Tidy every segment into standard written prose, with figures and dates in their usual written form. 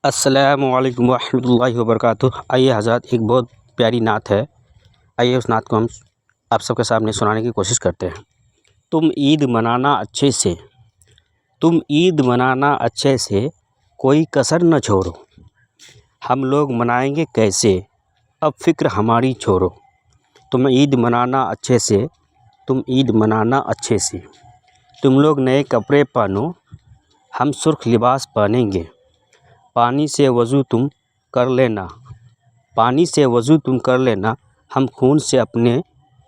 السلام علیکم ورحمۃ اللہ وبرکاتہ۔ آئیے حضرات، ایک بہت پیاری نعت ہے، آئیے اس نعت کو ہم آپ سب کے سامنے سنانے کی کوشش کرتے ہیں۔ تم عید منانا اچھے سے، تم عید منانا اچھے سے، کوئی کسر نہ چھوڑو، ہم لوگ منائیں گے کیسے، اب فکر ہماری چھوڑو۔ تم عید منانا اچھے سے، تم عید منانا اچھے سے، تم لوگ نئے کپڑے پہنو، ہم سرخ لباس پہنیں گے، پانی سے وضو تم کر لینا، پانی سے وضو تم کر لینا، ہم خون سے اپنے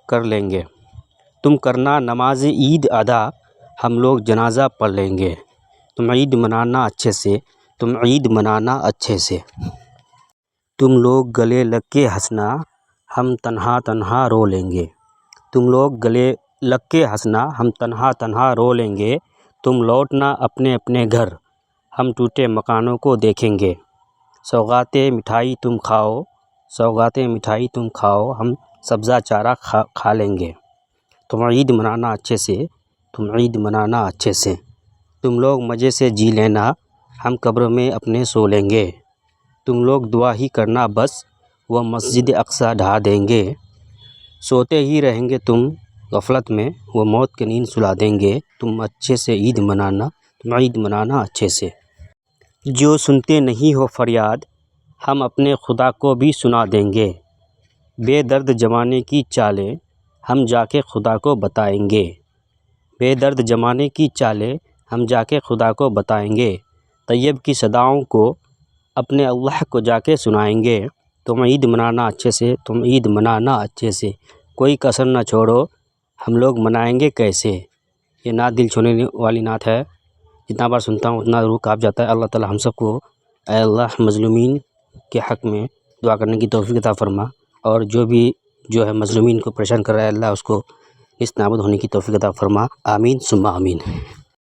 کر لیں گے، تم کرنا نماز عید ادا، ہم لوگ جنازہ پڑھ لیں گے۔ تم عید منانا اچھے سے، تم عید منانا اچھے سے، تم لوگ گلے لگ کے ہنسنا، ہم تنہا تنہا رو لیں گے، تم لوگ گلے لگ کے ہنسنا، ہم تنہا تنہا رو لیں گے، تم لوٹنا اپنے اپنے گھر، ہم ٹوٹے مکانوں کو دیکھیں گے، سوغاتِ مٹھائی تم کھاؤ، سوغاتِ مٹھائی تم کھاؤ، ہم سبزہ چارہ کھا لیں گے۔ تم عید منانا اچھے سے، تم عید منانا اچھے سے، تم لوگ مزے سے جی لینا، ہم قبر میں اپنے سو لیں گے، تم لوگ دعا ہی کرنا بس، وہ مسجد اقصیٰ ڈھا دیں گے، سوتے ہی رہیں گے تم غفلت میں، وہ موت کی نیند سلا دیں گے، تم اچھے سے عید منانا، تم عید منانا اچھے سے۔ جو سنتے نہیں ہو فریاد، ہم اپنے خدا کو بھی سنا دیں گے، بے درد زمانے کی چالیں، ہم جا کے خدا کو بتائیں گے، بے درد زمانے کی چالیں، ہم جا کے خدا کو بتائیں گے، طیب کی صداؤں کو اپنے اللہ کو جا کے سنائیں گے۔ تم عید منانا اچھے سے، تم عید منانا اچھے سے، کوئی کسر نہ چھوڑو، ہم لوگ منائیں گے کیسے۔ یہ نعت دل چھونے والی نعت ہے، جتنا بار سنتا ہوں اتنا روح کانپ جاتا ہے۔ اللہ تعالی ہم سب کو اے اللہ مظلومین کے حق میں دعا کرنے کی توفیق عطا فرما، اور جو ہے مظلومین کو پریشان کر رہا ہے، اللہ اس کو نیست نابود ہونے کی توفیق عطا فرما، آمین ثم آمین۔